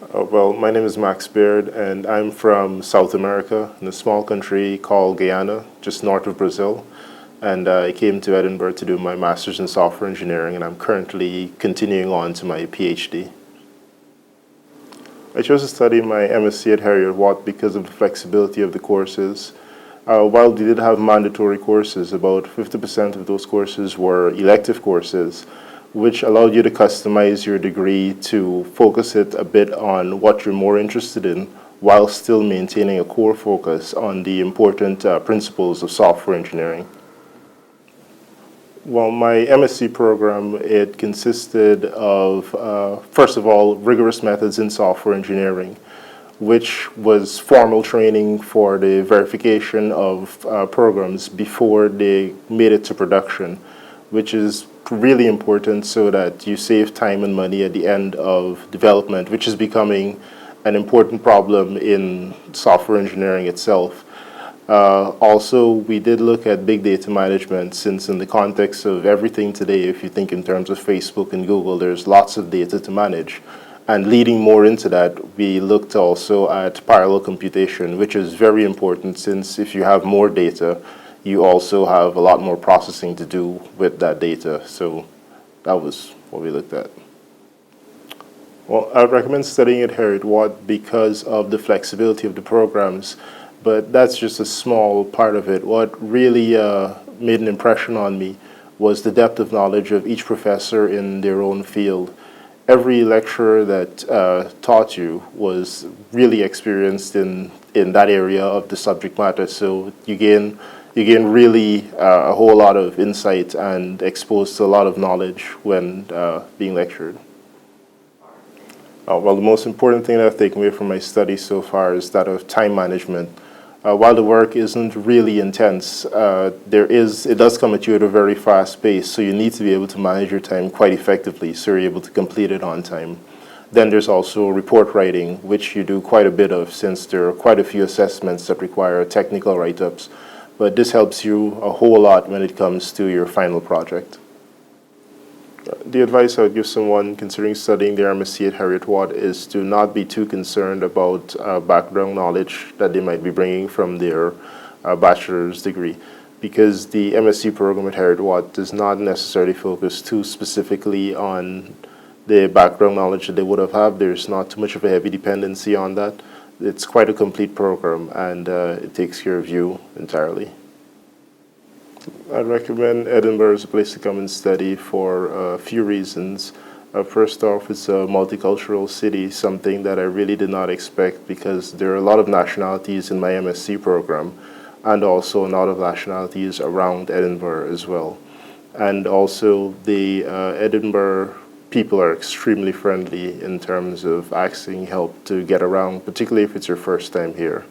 Well, my name is Max Baird, and I'm from South America, in a small country called Guyana, just north of Brazil. And I came to Edinburgh to do my master's in software engineering, and I'm currently continuing on to my PhD. I chose to study my MSc at Heriot Watt because of the flexibility of the courses. While we did have mandatory courses, about 50% of those courses were elective courses, which allowed you to customize your degree to focus it a bit on what you're more interested in while still maintaining a core focus on the important principles of software engineering. Well, my MSc program, it consisted of, first of all, rigorous methods in software engineering, which was formal training for the verification of programs before they made it to production, which is really important so that you save time and money at the end of development, which is becoming an important problem in software engineering itself. Also, we did look at big data management, since in the context of everything today, if you think in terms of Facebook and Google, there's lots of data to manage. And leading more into that, we looked also at parallel computation, which is very important, since if you have more data, you also have a lot more processing to do with that data. So that was what we looked at. Well, I would recommend studying at Heriot Watt because of the flexibility of the programs, but that's just a small part of it. What really made an impression on me was the depth of knowledge of each professor in their own field. Every lecturer that taught you was really experienced in that area of the subject matter, so you gain really a whole lot of insight and exposed to a lot of knowledge when being lectured. Well, the most important thing that I've taken away from my studies so far is that of time management. While the work isn't really intense, it does come at you at a very fast pace, so you need to be able to manage your time quite effectively so you're able to complete it on time. Then there's also report writing, which you do quite a bit of, since there are quite a few assessments that require technical write-ups. But this helps you a whole lot when it comes to your final project. The advice I would give someone considering studying their MSc at Heriot Watt is to not be too concerned about background knowledge that they might be bringing from their bachelor's degree, because the MSc program at Heriot Watt does not necessarily focus too specifically on the background knowledge that they would have had. There's not too much of a heavy dependency on that. It's quite a complete program, and it takes care of you entirely. I'd recommend Edinburgh as a place to come and study for a few reasons. First off, it's a multicultural city, something that I really did not expect, because there are a lot of nationalities in my MSc program, and also a lot of nationalities around Edinburgh as well. And also, the Edinburgh people are extremely friendly in terms of asking help to get around, particularly if it's your first time here.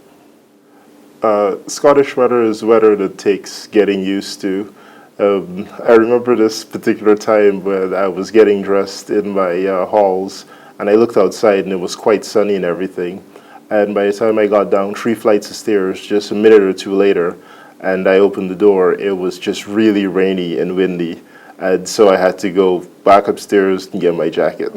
Scottish weather is weather that takes getting used to. I remember this particular time when I was getting dressed in my halls, and I looked outside and it was quite sunny and everything. And by the time I got down 3 flights of stairs, just a minute or two later, and I opened the door, it was just really rainy and windy. And so I had to go back upstairs and get my jacket.